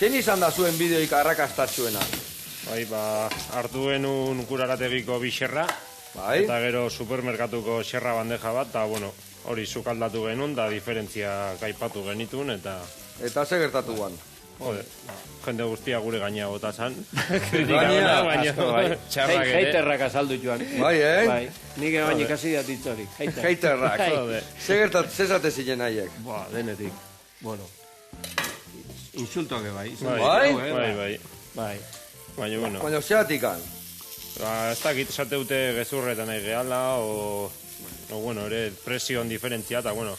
Zein izan da zuen bideoik arrakastatxuena? Bai, hartu genuen kurarategiko bixerra, Bai. eta gero supermerkatuko xerra bandeja bat, eta, bueno, hori sukaldatu genuen, da diferentzia gaipatu genitun, eta... Eta ze gertatu guan? Jode, jende guztia gure gaina bota zan. Gaina, baina txarrak ere. Heiterrak azaldu joan. Bai, Bai, nik baina ikasi dat hitzorik. Heiterrak. Jode. Ze zate ziren haiek? Boa, denetik. Bueno. Insultoak bai. Bai? Bai. Bai. Baina, bueno. Baina zeatikan. Ez dakit esate dute gezurretan nahi gehala, o bueno, ere presion diferentzia, eta, bueno,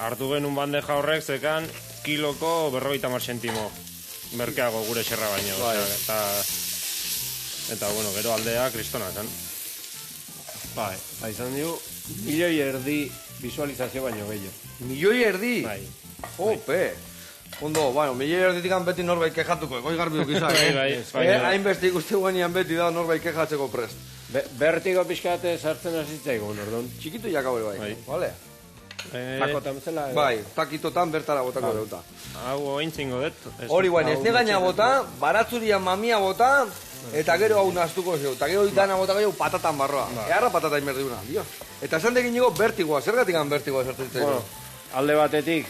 hartu genuen bandeja horrek zekan kiloko 50 zentimo merkeago gure xerra baino. Bai. Eta, bueno, gero aldea kristona zen. Bai, izan dugu, 1,5 milioi visualizazio baino gehiago. 1,5 milioi? Bai. Ope! Ondo, bueno, 1,5 milioi beti norbait kejatuko, goi garbi dukizak, Bai. Hainbeste ikuste guenean beti da norbait kejatzeko prest. Bertigo pixkate sartzen hasitzaikon, orduan. Txikitu jakabe bai, vale? Takotan bezala. Bai, takitotan bertara botako deuta. Hau ointzingo dut. Hori guain, ez negaina bota, baratzuria mamia bota, eta gero hau naztuko zeu, eta gero itana bota gehiago patatan barroa. Eharra patata inberdiuna, dio. Eta esan dekin nigo bertigoa, zergatik bertigoa sartu ditzen? Bueno, alde batetik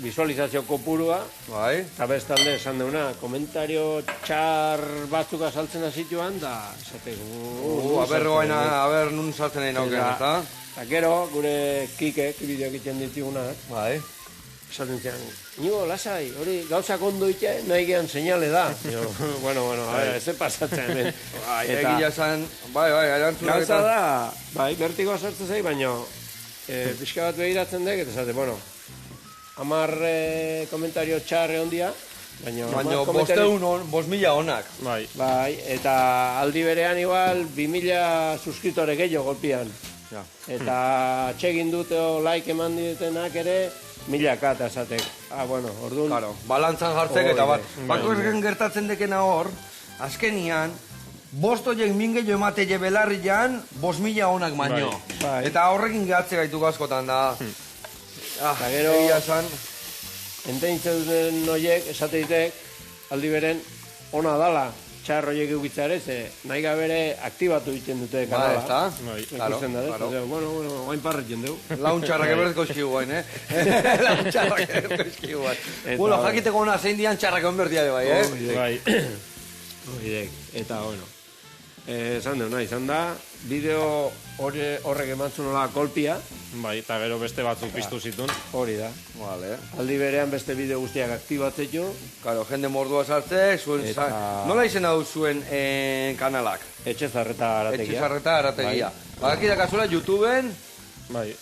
visualizazio kopurua, Bai. eta bestalde esan deuna, komentario txar batzuk azaltzen hasituan, da esateko... Aber nun sartzen nahi nauken, eta? Eta gero, gure kikek, bideoak iten ditugunak, Bai. esaten zian, nigo, lasai, hori gauzak ondo ite, nahi gehan seinale da. Bueno, a ver, ez pasatzen hemen. Egia esan, bai, erantzuna Gauza da, bai, bertigoa sartzen zai, baina pixka bat behiratzen dek, eta esate, bueno, 10 komentario txarre ondia, baina 5.000 onak. Bai, eta aldi berean igual 2.000 suskriptore gehiago golpian. Ja. Eta txegin dute o like eman ditenak ere, 1000 eta esatek. Bueno, orduan... Claro, balantzan jartzek eta bat. Bako esken gertatzen dekena hor, azkenian, 5 horiek minge jo emate je belarrian, 5.000 onak baino. Bai. Eta horrekin gehatze gaitu askotan da. Eta gero, egia esan, entenitzen duten horiek, esate ditek, aldi beren, ona dala, txar horiek eukitzeare, ze nahi gabere aktibatu egiten dute kanala. Ikusten da, bueno, guain parretzen dugu. Launtxarrak ebertko eskigu guain, Launtxarrak ebertko eskigu guain. Bueno, jakiteko ona zein dian txarrak onberdiare bai, Oidek, eta bueno. Esan deuna, izan da, bideo horrek emantzun nola kolpia. Bai, eta gero beste batzuk piztu zitun. Hori da. Vale. Aldi berean beste bideo guztiak aktibatzeko. Claro, jende mordua sartze, nola izena du zuen kanalak? Etxezarreta arategia. Etxezarreta arategia. Badaki dakazuela YouTubeen,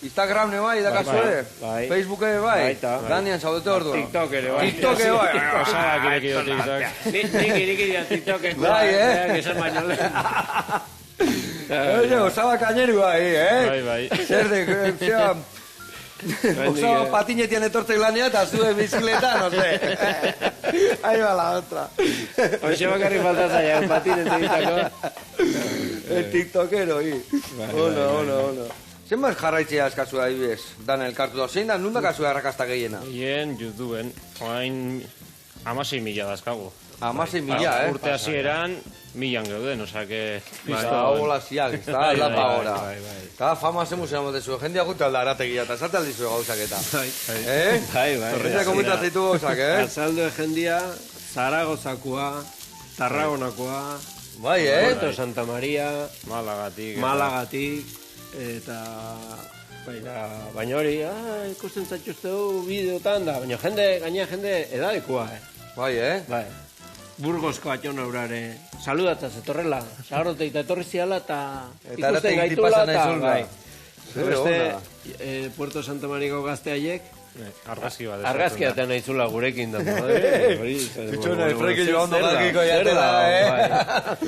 Instagram bai, dakazuele? Facebook bai? Danian zaudete orduan. TikTok ere bai. TikTok ere bai. Osarak irekio TikTok. Nik irikidia TikTok. Bai, Esan baino lehen. Oye, osaba kaineru bai, Bai. Zer de, osaba patinetian etortzek lania eta zue bizikleta, no sé. Ahí va la otra. Hoxe bakarri falta zaila, patinetekitako. El tiktokero, Ono. Zenbat jarraitzea eskazua adibidez, dana elkartu da. Zein da, nunda kasua errakazta gehiena? Hien, YouTubeen, oain 16.000 dazkagu. 16.000, Urte hasieran 1.000 geuden, osake... Hola ziak, está lapa gora. Eta fama zemu zen amotezu, jendia gute alda arategia, eta esate aldizu gauzak eta. Bai. Torriza komentatzeitu gauzak, Azaldu jendia, Zaragozakoa, Tarragonakoa, Bai, Puerto Santa Maria, Malagatik, eta... Baina hori, ikusten zatxuzteu bideotan da, baina jende edadekua, Bai, Bai. Burgosko atxona urare, saludataz etorrela, sagarrote eta etorri ziala eta ikusten gaitula eta... Beste, Puerto Santa Mariko gazte haiek, Argazkia eta nahizula gurekin da. Bitxuna, freiki joan dogakiko jatela,